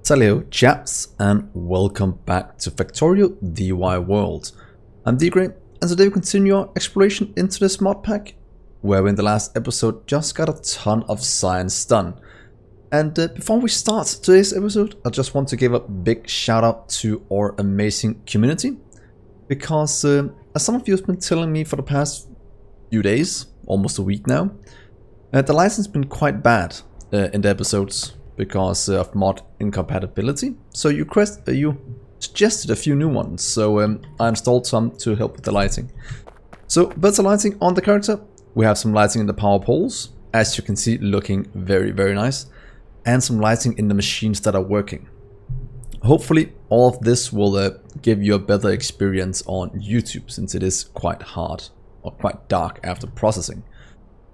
Hello chaps, and welcome back to Factorio DIY World. I'm Dgray, and today we continue our exploration into this mod pack, where we in the last episode just got a ton of science done. And before we start today's episode, I just want to give a big shout out to our amazing community, because as some of you have been telling me for the past few days, almost a week now, the lighting's been quite bad in the episodes because of mod incompatibility. So you suggested a few new ones, so I installed some to help with the lighting. So better lighting on the character. We have some lighting in the power poles, as you can see, looking very nice, and some lighting in the machines that are working. Hopefully all of this will give you a better experience on YouTube, since it is quite hard or quite dark after processing.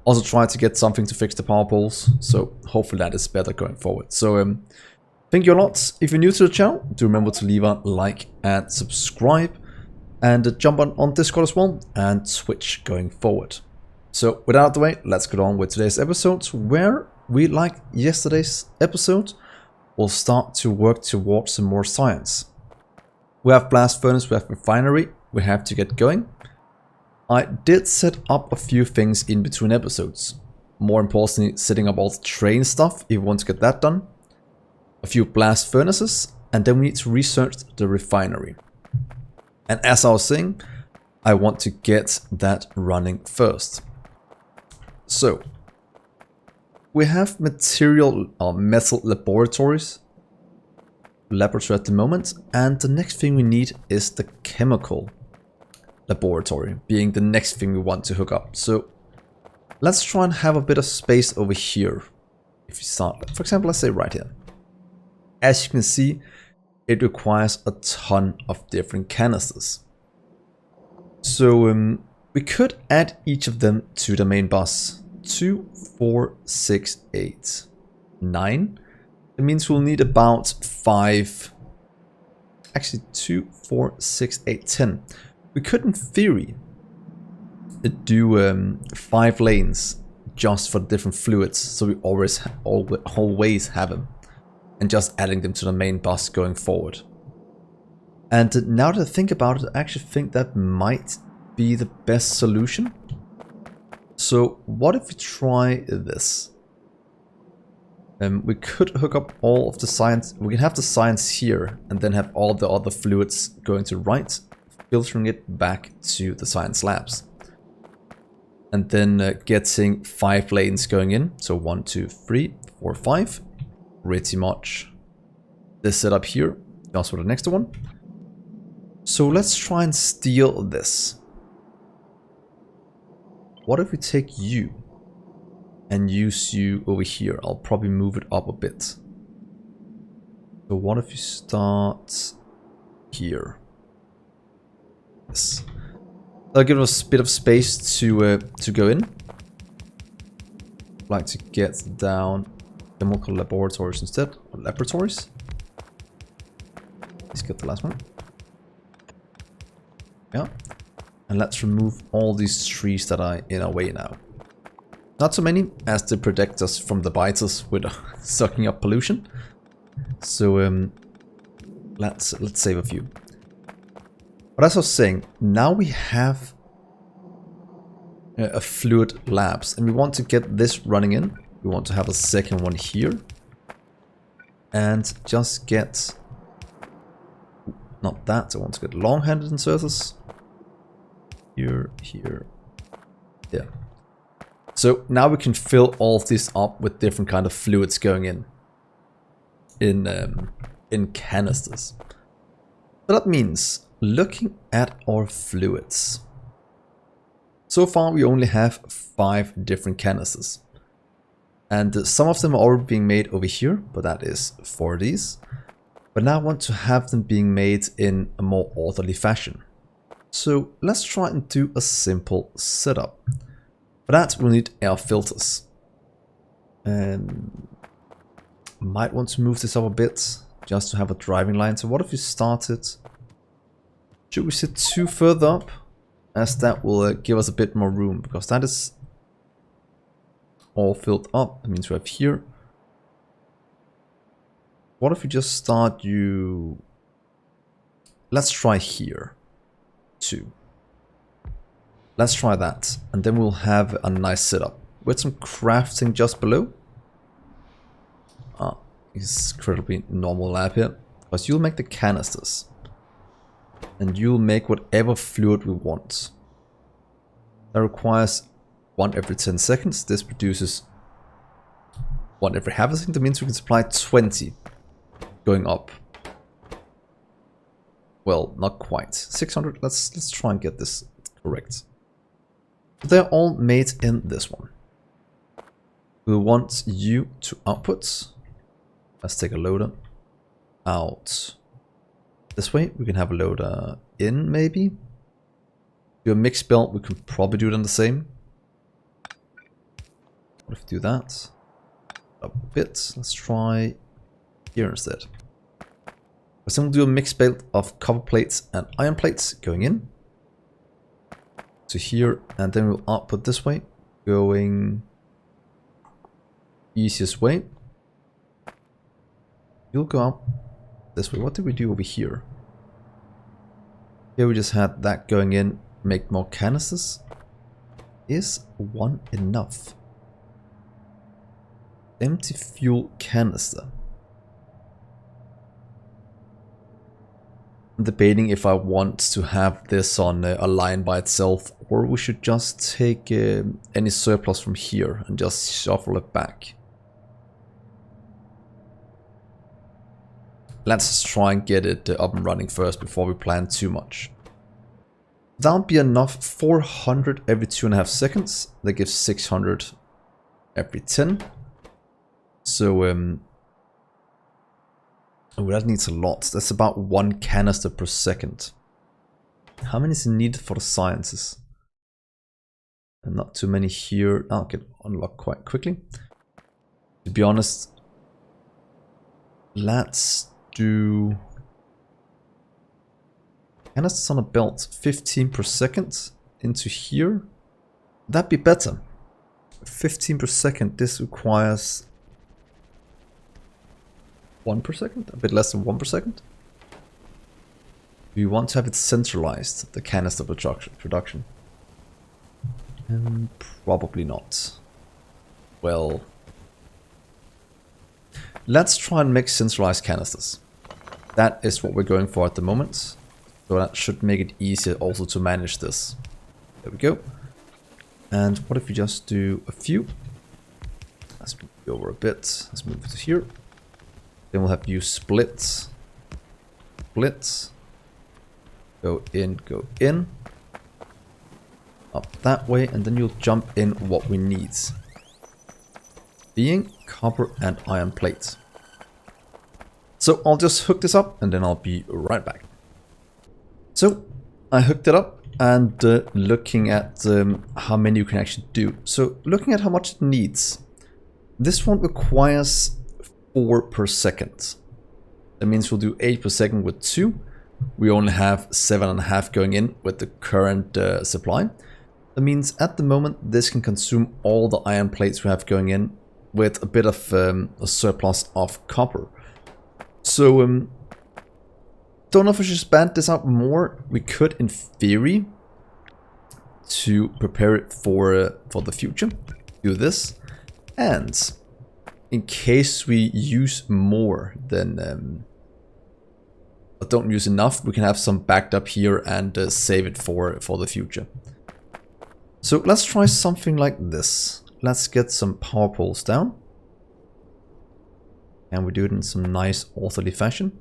Also try to get something to fix the power poles, so hopefully that is better going forward. So thank you a lot. If you're new to the channel, do remember to leave a like and subscribe, and jump on Discord as well, and Twitch going forward. So with that out of the way, let's get on with today's episode, where we, like yesterday's episode, will start to work towards some more science. We have blast furnace, we have refinery, we have to get going. I did set up a few things in between episodes. More importantly, setting up all the train stuff if you want to get that done. A few blast furnaces, and then we need to research the refinery. And as I was saying, I want to get that running first. So, we have metal laboratory at the moment, and the next thing we need is the chemical laboratory, being the next thing we want to hook up. So let's try and have a bit of space over here. If you start, for example, let's say right here. As you can see, it requires a ton of different canisters. So we could add each of them to the main bus. 2, 4, 6, 8, 9. It means we'll need about 5. Actually 2, 4, 6, 8, 10. We could, in theory, do 5 lanes just for different fluids, so we always have them, and just adding them to the main bus going forward. And now that I think about it, I actually think that might be the best solution. So what if we try this? We could hook up all of the science. We can have the science here, and then have all the other fluids going to right, filtering it back to the science labs. And then getting 5 lanes going in. So 1, 2, 3, 4, 5. Pretty much this setup here, just for the next one. So let's try and steal this. What if we take you and use you over here? I'll probably move it up a bit. So what if you start here? That'll give us a bit of space to go in. I'd like to get down chemical laboratories instead, or laboratories. Let's get the last one. Yeah, and let's remove all these trees that are in our way now. Not so many, as they protect us from the biters with sucking up pollution. So let's save a few. But as I was saying, now we have a fluid labs, and we want to get this running in. We want to have a second one here, and just get, not that, I want to get long-handed inserters here, yeah. So now we can fill all of this up with different kind of fluids going in canisters. So that means, looking at our fluids, so far we only have 5 different canisters, and some of them are already being made over here, but that is for these. But now I want to have them being made in a more orderly fashion. So let's try and do a simple setup. For that we'll need air filters, and might want to move this up a bit just to have a driving line. So what if we started? Should we sit 2 further up, as that will give us a bit more room, because that is all filled up. That means we have here What if we just start you... Let's try here. 2. Let's try that. And then we'll have a nice setup. With some crafting just below. It's incredibly normal lab here. Because you'll make the canisters. And you'll make whatever fluid we want. That requires 1 every 10 seconds. This produces 1 every half a second. That means we can supply 20 going up. Well, not quite. 600. Let's try and get this correct. They're all made in this one. We want you to output. Let's take a loader out this way. We can have a loader in, maybe. Do a mixed build. We can probably do it on the same. What if we do that? A bit. Let's try here instead. So we'll do a mixed build of copper plates and iron plates going in to here, and then we'll output this way, going easiest way. You'll go up this way. What did we do over here? Here we just had that going in, make more canisters. Is 1 enough? Empty fuel canister. I'm debating if I want to have this on a line by itself, or we should just take any surplus from here and just shuffle it back. Let's just try and get it up and running first before we plan too much. That'll be enough. 400 every 2.5 seconds. That gives 600 every 10. So, oh, that needs a lot. That's about 1 canister per second. How many is needed for the sciences? And not too many here. I'll get unlocked quite quickly. To be honest, let's do canisters on a belt, 15 per second into here. That'd be better. 15 per second. This requires 1 per second, a bit less than 1 per second. We want to have it centralized, the canister production. Probably not. Well, let's try and make centralized canisters. That is what we're going for at the moment. So that should make it easier also to manage this. There we go. And what if we just do a few? Let's move over a bit. Let's move to here. Then we'll have you split. Split. Go in. Up that way, and then you'll jump in what we need. Being copper and iron plates. So I'll just hook this up and then I'll be right back. So I hooked it up and looking at how many you can actually do. So looking at how much it needs. This one requires 4 per second. That means we'll do 8 per second with 2. We only have 7.5 going in with the current supply. That means at the moment this can consume all the iron plates we have going in with a bit of a surplus of copper. So don't know if we should expand this out more. We could in theory to prepare it for the future. Do this, and in case we use more than but don't use enough, we can have some backed up here and save it for the future. So let's try something like this. Let's get some power poles down. And we do it in some nice orderly fashion.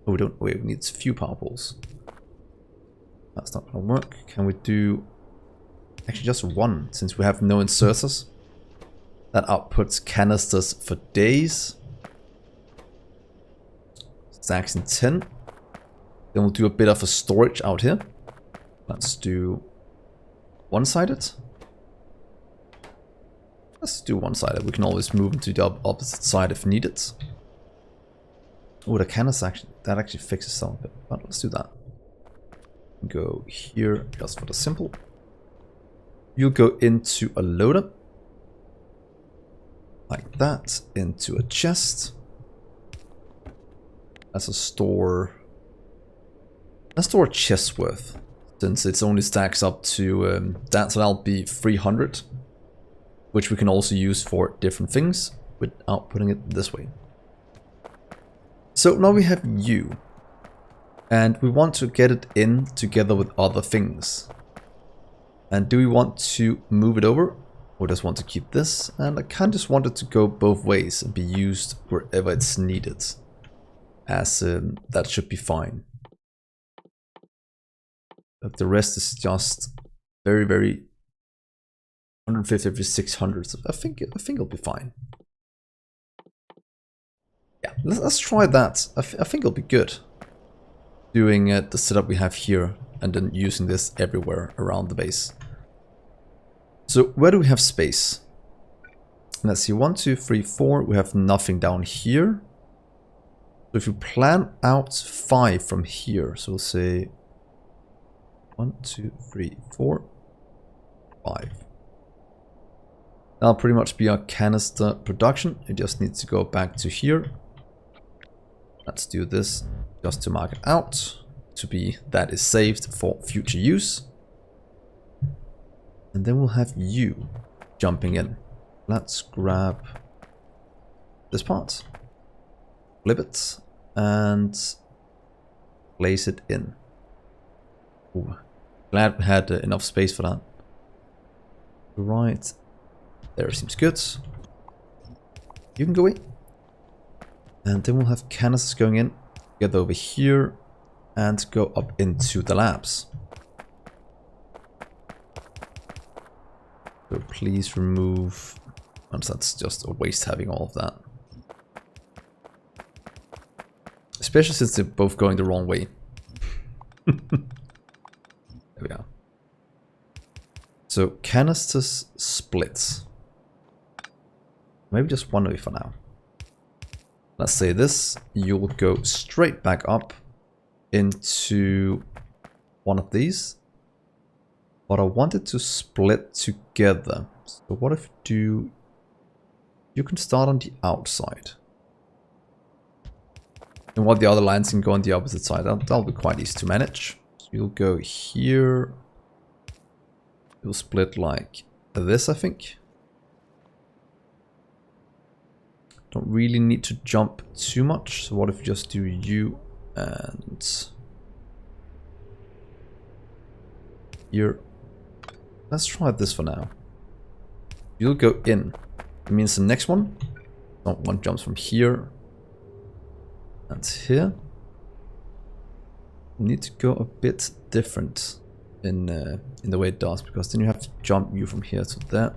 Oh, we don't. Wait, we need a few power poles. That's not gonna work. Can we do actually just 1, since we have no inserters? That outputs canisters for days. Stacks in 10. Then we'll do a bit of a storage out here. Let's do one-sided. Let's do one-sided. We can always move them to the opposite side if needed. Oh, the canister actually fixes some of it. But let's do that. Go here just for the simple. You'll go into a loader. Like that. Into a chest. as a store. Let's store a chest worth, since it only stacks up to that, so that'll be 300, which we can also use for different things without putting it this way. So now we have you, and we want to get it in together with other things. And do we want to move it over, or just want to keep this? And I kind of just want it to go both ways and be used wherever it's needed, as that should be fine. But the rest is just very, very 150 every 600. So I think it'll be fine. Yeah, let's try that. I think it'll be good. Doing the setup we have here and then using this everywhere around the base. So where do we have space? Let's see, 1, 2, 3, 4. We have nothing down here. So if you plan out 5 from here, so we'll say 1, 2, 3, 4, 5. That'll pretty much be our canister production. It just needs to go back to here. Let's do this just to mark it out, to be that is saved for future use. And then we'll have you jumping in. Let's grab this part, flip it, and place it in. Ooh, glad we had enough space for that. Right, there seems good. You can go in. And then we'll have canisters going in, get over here, and go up into the labs. So please remove, once that's just a waste having all of that. Especially since they're both going the wrong way. There we are. So canisters splits. Maybe just one way for now. Let's say this, you'll go straight back up into one of these. But I want it to split together. So what if you can start on the outside. And what the other lines can go on the opposite side. That'll be quite easy to manage. So you'll go here. You'll split like this, I think. Don't really need to jump too much. So what if you just do you and here. Let's try this for now. You'll go in. It means the next one. One jumps from here and here. You need to go a bit different in the way it does, because then you have to jump you from here to there.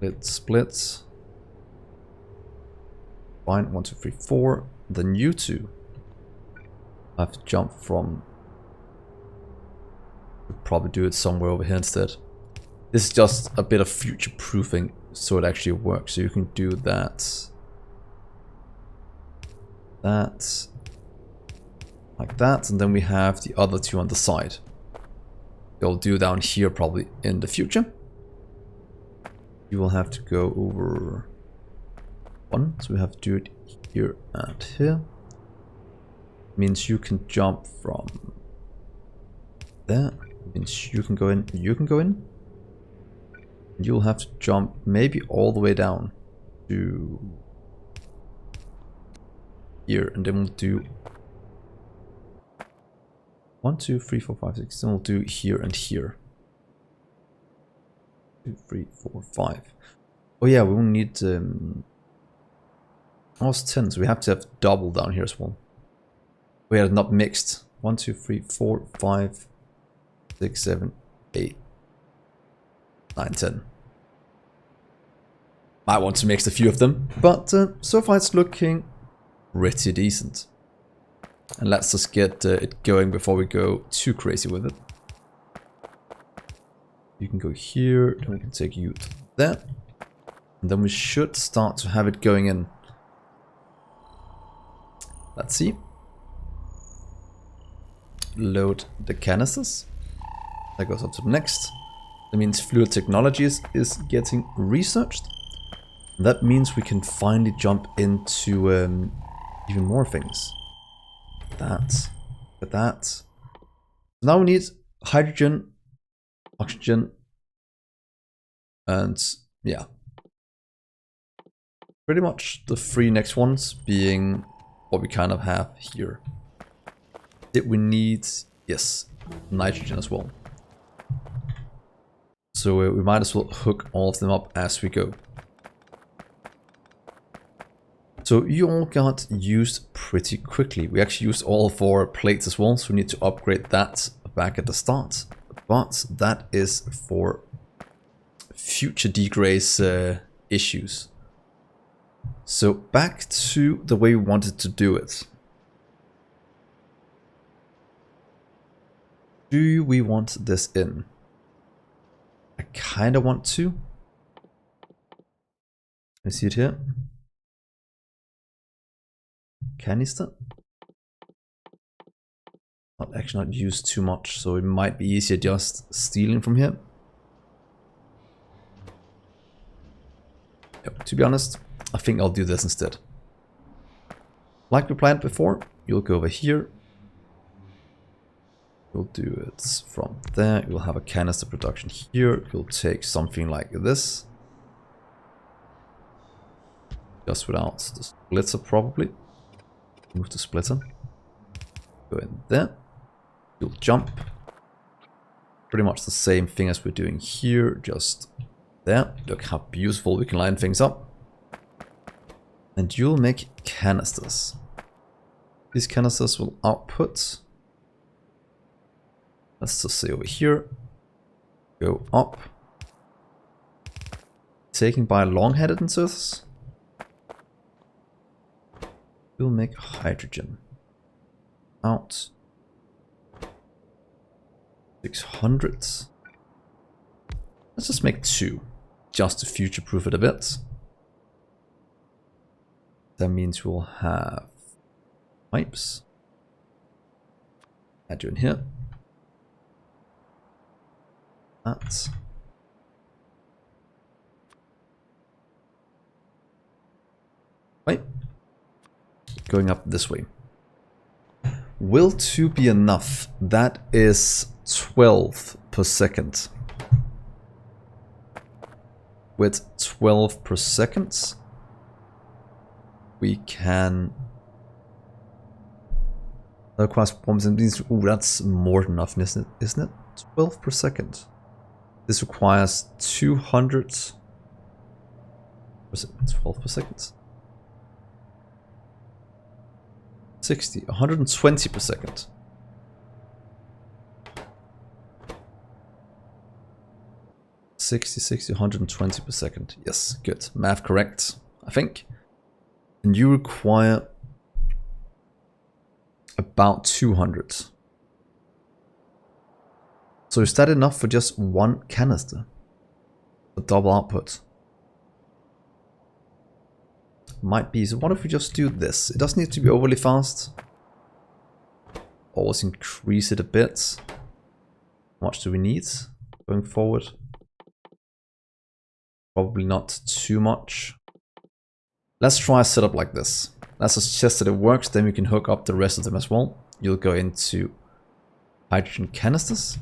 It splits. Fine, 1, 2, 3, 4. Then you two have to jump from. We'll probably do it somewhere over here instead. This is just a bit of future proofing so it actually works. So you can do that. That. Like that. And then we have the other two on the side. They'll do down here probably in the future. You will have to go over one. So we have to do it here and here. Means you can jump from there. Means you can go in, you can go in. You'll have to jump maybe all the way down to here, and then we'll do 1, 2, 3, 4, 5, 6. Then we'll do here and here. 2, 3, 4, 5. Oh yeah, we will need almost 10, so we have to have double down here as well. We are not mixed. 1, 2, 3, 4, 5, 6, 7, 8, 9, 10. I want to mix a few of them, but so far it's looking pretty decent. And let's just get it going before we go too crazy with it. You can go here, then we can take you to there. And then we should start to have it going in. Let's see. Load the canisters. That goes up to the next. That means fluid technologies is getting researched. That means we can finally jump into even more things. That. Look at that. Now we need hydrogen, oxygen, and yeah. Pretty much the three next ones being what we kind of have here. Did we need, yes, nitrogen as well. So we might as well hook all of them up as we go. So you all got used pretty quickly. We actually used all 4 plates as well, so we need to upgrade that back at the start. But that is for future Dgray's issues. So back to the way we wanted to do it. Do we want this in? I kind of want to. Can you see it here? Canister. Actually not used too much, so it might be easier just stealing from here. Yep, to be honest, I think I'll do this instead. Like we planned before, you'll go over here. You'll do it from there. You'll have a canister production here. You'll take something like this. Just without the splitter probably. Move the splitter. Go in there. You'll jump. Pretty much the same thing as we're doing here, just there. Look how beautiful we can line things up. And you'll make canisters. These canisters will output. Let's just say over here. Go up. Taken by long-headed inserters. We'll make hydrogen. Out. 600. Let's just make 2. Just to future-proof it a bit. That means we'll have pipes. Add you in here. That. Wait. Going up this way. Will 2 be enough? That is 12 per second. With 12 per second, we can... That requires performance and these. Ooh, that's more than enough, isn't it? 12 per second. This requires 200... 12 per second. 60, 120 per second. 60, 120 per second. Yes, good. Math correct, I think. And you require about 200. So is that enough for just 1 canister? A double output. Might be. So what if we just do this? It doesn't need to be overly fast. Always increase it a bit. How much do we need going forward? Probably not too much. Let's try a setup like this. Let's just test that it works, then we can hook up the rest of them as well. You'll go into hydrogen canisters.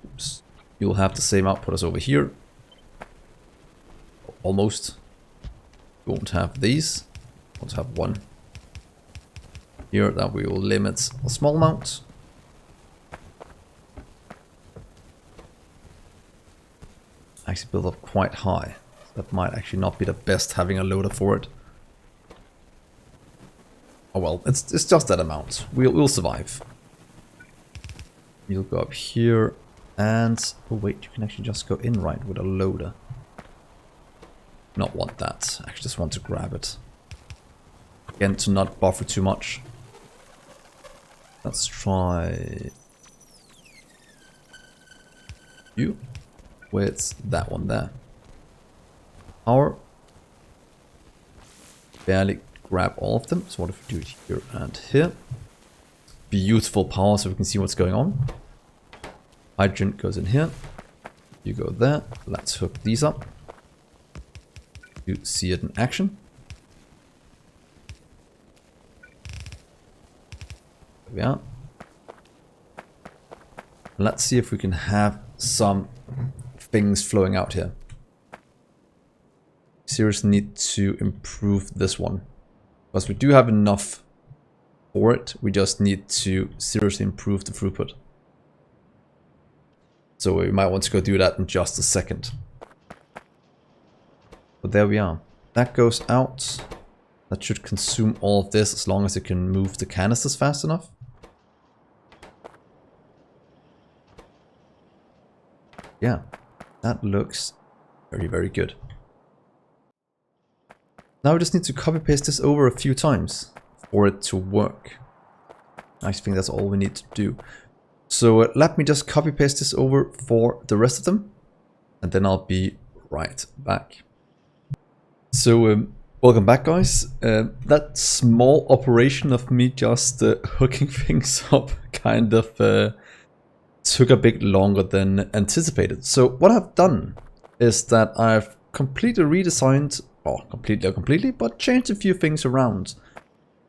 Oops. You'll have the same output as over here. Almost. You won't have these. You won't have 1. Here that we will limit a small amount. Actually build up quite high. That might actually not be the best having a loader for it. Oh well, it's just that amount. We'll survive. You'll go up here and... Oh wait, you can actually just go in right with a loader. Not want that. I actually just want to grab it. Again, to not buffer too much. Let's try you with that one there. Power. Barely grab all of them. So what if we do it here and here? Beautiful power so we can see what's going on. Hydrogen goes in here. You go there. Let's hook these up. You see it in action. There we are. Let's see if we can have some things flowing out here. Seriously need to improve this one. Because we do have enough for it. We just need to seriously improve the throughput. So we might want to go do that in just a second. But there we are. That goes out. That should consume all of this as long as it can move the canisters fast enough. Yeah, that looks very, very good. Now we just need to copy paste this over a few times for it to work. I think that's all we need to do. So let me just copy paste this over for the rest of them, and then I'll be right back. So welcome back, guys. That small operation of me just hooking things up kind of took a bit longer than anticipated. So what I've done is that I've completely redesigned, or completely, but changed a few things around.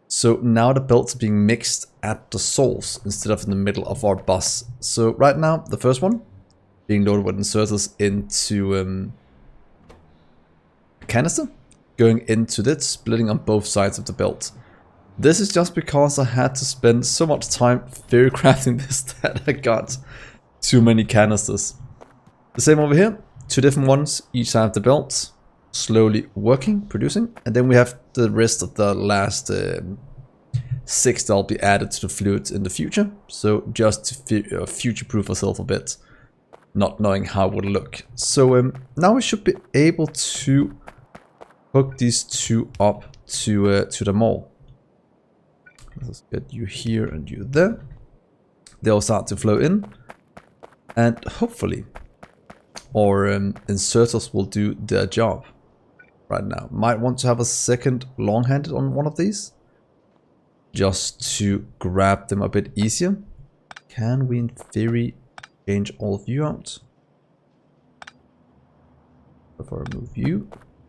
So now the belts are being mixed at the source instead of in the middle of our bus. So right now, the first one being loaded with inserters into a canister, going into this, splitting on both sides of the belt. This is just because I had to spend so much time theory crafting this that I got too many canisters. The same over here, two different ones, each side of the belt, slowly working, producing, and then we have the rest of the last 6 that'll be added to the fluids in the future. So just to future-proof ourselves a bit, not knowing how it would look. So now we should be able to hook these two up to the mall. Let's get you here and you there. They'll start to flow in, and hopefully our inserters will do their job right now. Might want to have a second long-handed on one of these, just to grab them a bit easier. Can we in theory change all of you out? If I remove you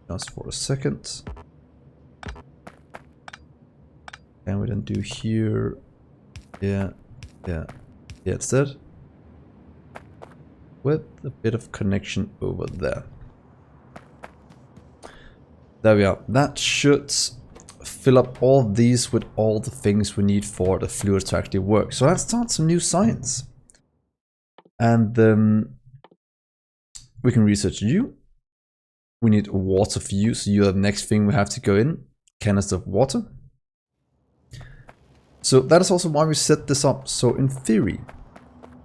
just for a second. And we then do here, yeah, instead. With a bit of connection over there. There we are. That should fill up all these with all the things we need for the fluid to actually work. So let's start some new science. And we can research you. We need water for you, so you're the next thing we have to go in. Canister of water. So that is also why we set this up. So in theory,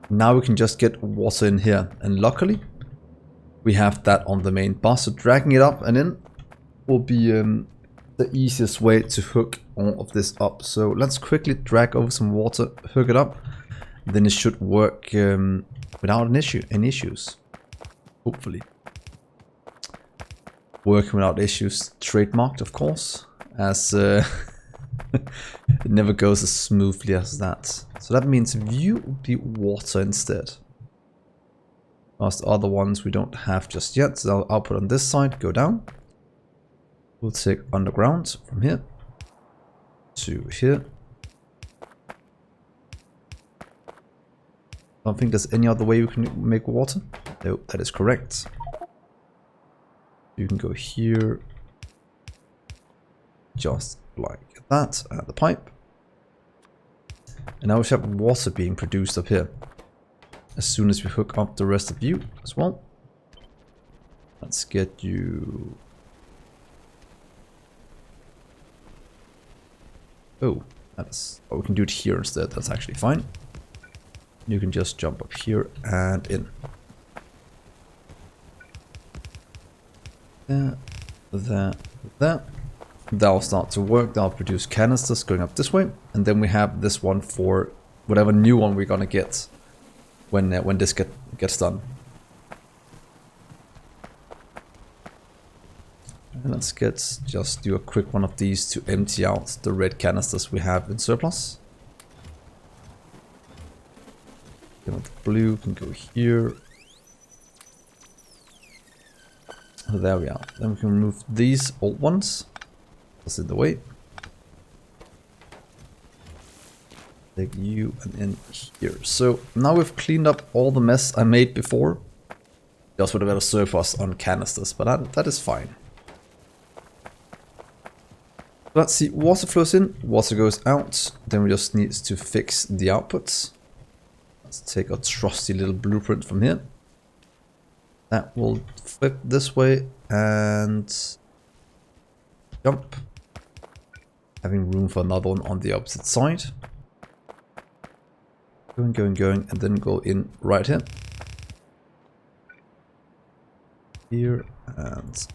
now we can just get water in here. And luckily, we have that on the main bus. So dragging it up and in will be the easiest way to hook all of this up. So let's quickly drag over some water, hook it up. Then it should work without any issues. Hopefully. Working without issues, trademarked of course, as it never goes as smoothly as that. So that means view will be water instead. Because the other ones we don't have just yet. So I'll output on this side, go down. We'll take underground from here to here. I don't think there's any other way we can make water. No, that is correct. You can go here, just like that, at the pipe. And now we have water being produced up here. As soon as we hook up the rest of you as well. Let's get you... Oh, that's... Oh, we can do it here instead, that's actually fine. You can just jump up here and in. There. That'll start to work. That'll produce canisters going up this way, and then we have this one for whatever new one we're gonna get when this gets done. And let's just do a quick one of these to empty out the red canisters we have in surplus. The blue can go here. There we are. Then we can remove these old ones. That's in the way. Take you and in here. So now we've cleaned up all the mess I made before. Just with a better surplus on canisters, but that is fine. Let's see, water flows in, water goes out. Then we just need to fix the outputs. Let's take our trusty little blueprint from here. That will flip this way and jump. Having room for another one on the opposite side. Going, and then go in right here. Here and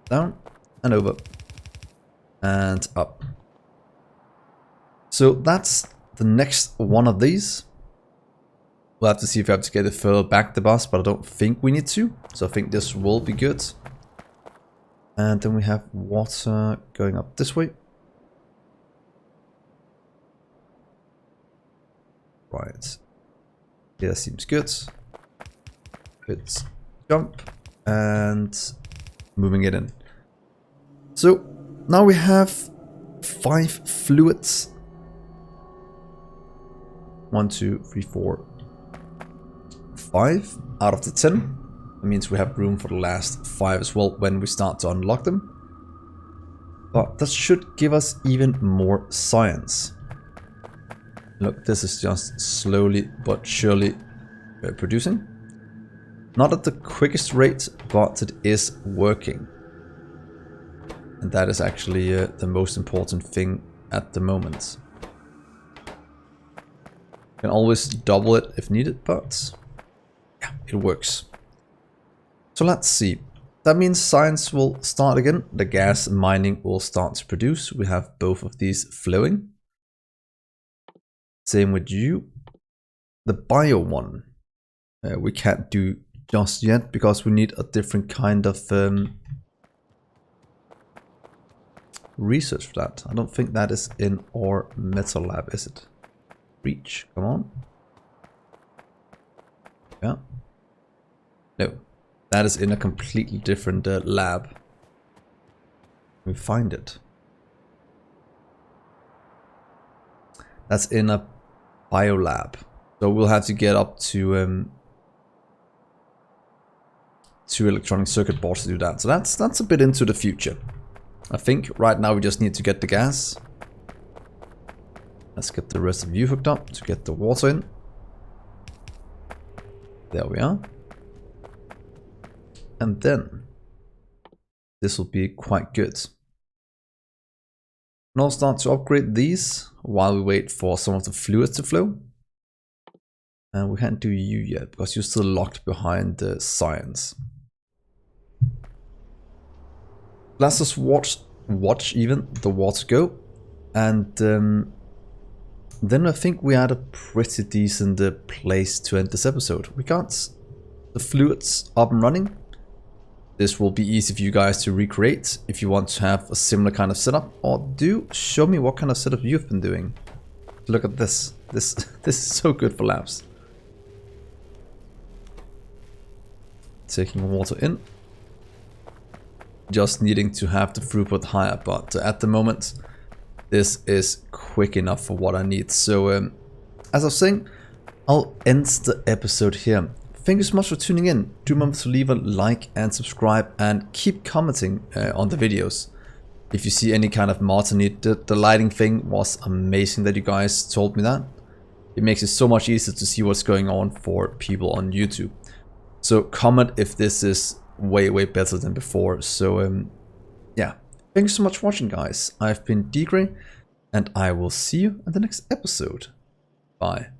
down and over and up. So that's the next one of these. We'll have to see if we have to get it further back the bus, but I don't think we need to. So I think this will be good. And then we have water going up this way. Right. Yeah, seems good. Let's jump and moving it in. So now we have 5 fluids. 1, 2, 3, 4, 5 out of the 10. That means we have room for the last 5 as well when we start to unlock them. But that should give us even more science. Look, this is just slowly but surely producing. Not at the quickest rate, but it is working. And that is actually the most important thing at the moment. You can always double it if needed, but yeah, it works. So let's see. That means science will start again. The gas mining will start to produce. We have both of these flowing. Same with you. The bio one we can't do just yet because we need a different kind of research for that. I don't think that is in our metal lab, is it? Reach, come on. Yeah. No, that is in a completely different lab. We find it. That's in a biolab. So we'll have to get up to 2 electronic circuit boards to do that. So that's a bit into the future. I think right now we just need to get the gas. Let's get the rest of you hooked up to get the water in. There we are. And then this will be quite good. And I'll start to upgrade these while we wait for some of the fluids to flow. And we can't do you yet because you're still locked behind the science. Let's just watch even the water go. And then I think we had a pretty decent place to end this episode. We got the fluids up and running. This will be easy for you guys to recreate if you want to have a similar kind of setup, or do show me what kind of setup you've been doing. Look at this. This is so good for labs. Taking water in. Just needing to have the throughput higher, but at the moment this is quick enough for what I need. So as I was saying, I'll end the episode here. Thank you so much for tuning in. Do remember to leave a like and subscribe and keep commenting on the videos. If you see any kind of mods I need, the lighting thing was amazing that you guys told me that. It makes it so much easier to see what's going on for people on YouTube. So comment if this is way better than before. So yeah, thank you so much for watching, guys. I've been Dgray, and I will see you in the next episode. Bye.